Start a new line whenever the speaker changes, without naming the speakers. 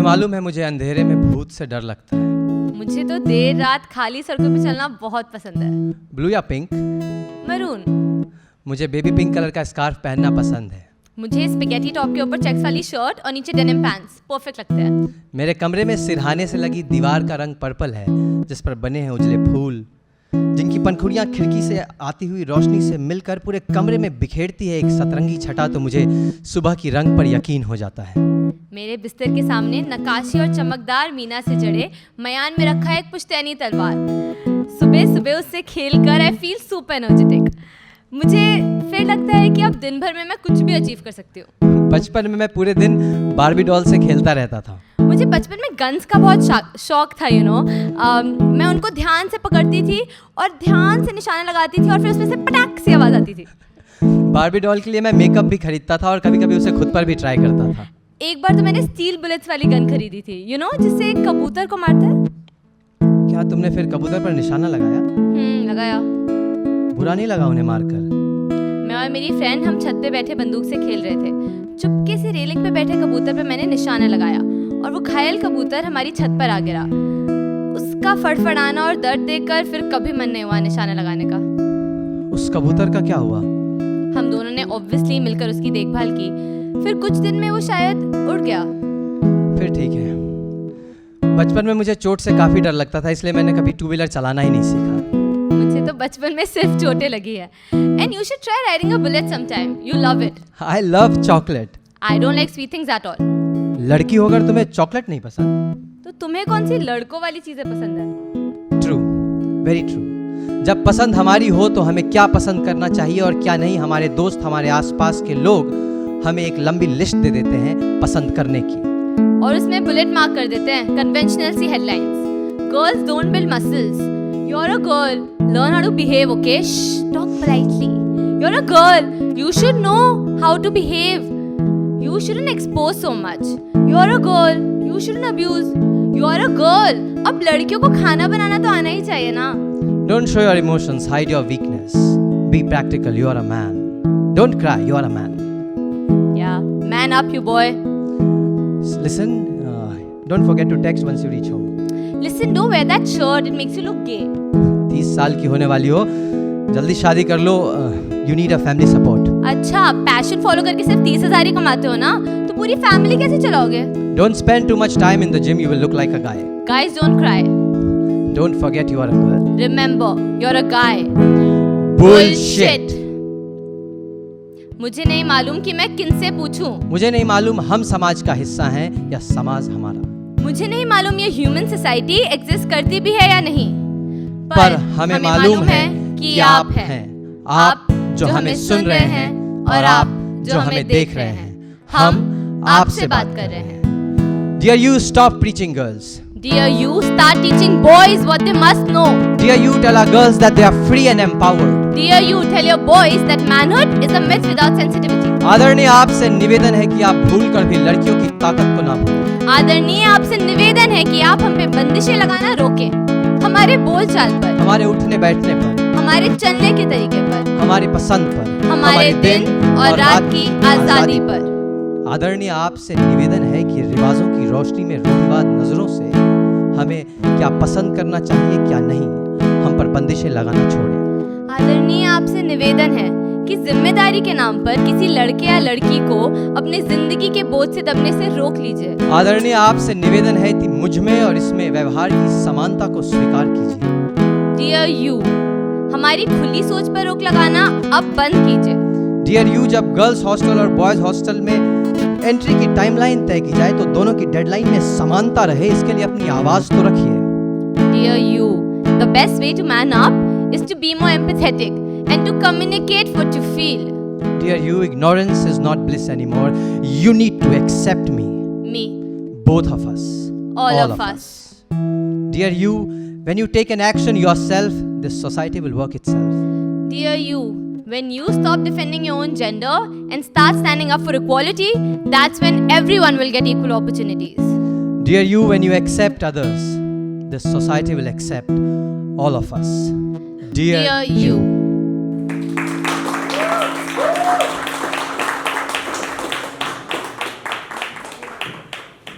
तुम्हें मालूम है मुझे अंधेरे में भूत से डर लगता है।
मुझे तो देर रात खाली सड़कों पे चलना बहुत पसंद है।
ब्लू या पिंक?
मरून।
मुझे बेबी पिंक कलर का स्कार्फ पहनना पसंद है।
मुझे स्पेगेटी टॉप के ऊपर चेक्स वाली शर्ट और नीचे डेनिम पैंट्स परफेक्ट लगते हैं।
मेरे कमरे में सिरहाने से लगी दीवार का रंग पर्पल है, जिस पर बने हैं उजले फूल, जिनकी पंखुड़ियाँ खिड़की से आती हुई रोशनी से मिलकर पूरे कमरे में बिखेरती है एक सतरंगी छटा। तो मुझे सुबह की रंग पर यकीन हो जाता है।
मेरे बिस्तर के सामने नक्काशी और चमकदार मीना से जड़े मयान में रखा है एक पुश्तैनी तलवार। सुबह सुबह उससे खेलकर आई फील सुपर एनर्जेटिक। मुझे फिर लगता है कि अब दिन भर में मैं कुछ भी अचीव कर सकती हूँ।
बचपन में मैं पूरे दिन बार्बी डॉल से खेलता रहता था।
मुझे बचपन में गन्स का बहुत शौक था, मैं उनको ध्यान से पकड़ती थी और ध्यान से निशाने लगाती थी और फिर उसमें से पटाक सी आवाज़ आती थी।
बार्बी डॉल के लिए मैं मेकअप भी खरीदता था और कभी कभी उसे खुद पर भी ट्राई करता था।
एक बार तो मैंने स्टील बुलेट्स वाली गन खरीदी थी, जिससे कबूतर को मारता है।
क्या तुमने फिर कबूतर पर निशाना लगाया?
लगाया।
बुरा नहीं लगा उन्हें मारकर?
मैं और मेरी फ्रेंड हम छत पे बैठे बंदूक से खेल रहे थे। चुपके से रेलिंग पे बैठे कबूतर पे मैंने निशाना लगाया और वो घायल कबूतर हमारी छत पर आ गिरा। उसका फड़फड़ाना और दर्द देखकर फिर कभी मन नहीं हुआ निशाना लगाने का।
उस कबूतर का क्या हुआ?
हम दोनों ने ऑब्वियसली मिलकर उसकी देखभाल की। फिर कुछ दिन में वो शायद उड़ गया।
फिर ठीक है। बचपन में मुझे चोट से काफी डर लगता था, इसलिए मैंने कभी टू व्हीलर चलाना ही नहीं सीखा।
मुझे तो बचपन में सिर्फ चोटें लगी है। And you should try riding a bullet sometime, you love it.
I love chocolate.
I don't like sweet things at all.
लड़की होकर तुम्हें चॉकलेट नहीं पसंद?
तो तुम्हें कौन सी लड़कों वाली चीजें पसंद है?
True, very true. जब पसंद हमारी हो तो हमें क्या पसंद करना चाहिए और क्या नहीं, हमारे दोस्त, हमारे आसपास के लोग हमें एक लंबी लिस्ट दे देते हैं पसंद करने की,
और उसमें बुलेट मार्क कर देते हैं conventional see headlines. Girls don't build muscles, you are a girl, learn how to behave, okay, talk politely, you are a girl, you should know how to behave, you shouldn't expose so much, you are a girl, you shouldn't abuse, you are a girl. अब लड़कियों को खाना बनाना तो आना ही चाहिए ना।
Don't show your emotions, hide your weakness. Be practical, you are a man. Don't cry, you are a man.
Yeah, man up you boy.
Listen, don't forget to text once you reach home.
Listen, don't wear that shirt, it makes you look gay.
30 साल की होने वाली हो, जल्दी शादी कर लो, you need a family support.
अच्छा, passion follow करके सिर्फ 30,000 ही कमाते हो ना, तो पूरी फैमिली कैसे चलाओगे?
Don't spend too much time in the gym, you will look like a guy.
Guys don't cry.
Don't forget you are a girl.
Remember, you're a guy.
Bullshit.
मुझे नहीं मालूम कि मैं किनसे पूछूं।
मुझे नहीं मालूम हम समाज का हिस्सा हैं या समाज हमारा।
मुझे नहीं मालूम ये ह्यूमन सोसाइटी एग्जिस्ट करती भी है या नहीं।
पर हमें मालूम है कि आप हैं। आप जो हमें सुन रहे हैं और आप जो हमें देख रहे हैं। हम आपसे बात कर रहे हैं। Dear you, stop preaching girls.
Dear you, start teaching boys what they must know.
Dear you, tell our girls that they are free and empowered.
Dear you, tell your boys that manhood is a myth without sensitivity.
आदरणीय आपसे निवेदन है कि आप भूलकर भी लड़कियों की ताकत को ना भूलें।
आदरणीय आपसे निवेदन है कि आप हम पे बंदिशें लगाना रोकें। हमारे बोलचाल पर,
हमारे उठने बैठने पर,
हमारे चलने के तरीके पर,
हमारी पसंद पर,
हमारे दिन और रात की आजादी पर।
आदरणीय आपसे निवेदन है कि रिवाजों की रोशनी में रूढ़िवाद नजरों से हमें क्या पसंद करना चाहिए क्या नहीं, हम पर बंदिशें लगाना छोड़ें।
आदरणीय आपसे निवेदन है कि जिम्मेदारी के नाम पर किसी लड़के या लड़की को अपनी जिंदगी के बोझ से दबने से रोक लीजिए।
आदरणीय आपसे निवेदन है कि मुझ में और इसमें व्यवहार की समानता को स्वीकार कीजिए।
डियर यू, हमारी खुली सोच पर रोक लगाना अब बंद कीजिए।
डियर यू, जब गर्ल्स हॉस्टल और बॉयज हॉस्टल में एंट्री की टाइमलाइन तय की जाए तो दोनों की डेडलाइन में समानता रहे, इसके लिए अपनी आवाज तो रखिए।
Dear you, the best way to man up is to be more empathetic and to communicate what you feel.
Dear you, ignorance is not bliss anymore. You need to accept me.
Me.
Both of us.
All of us.
Dear you, when you take an action yourself, this society will work itself.
Dear you, when you stop defending your own gender and start standing up for equality, that's when everyone will get equal opportunities.
Dear you, when you accept others, this society will accept all of us. Dear
you.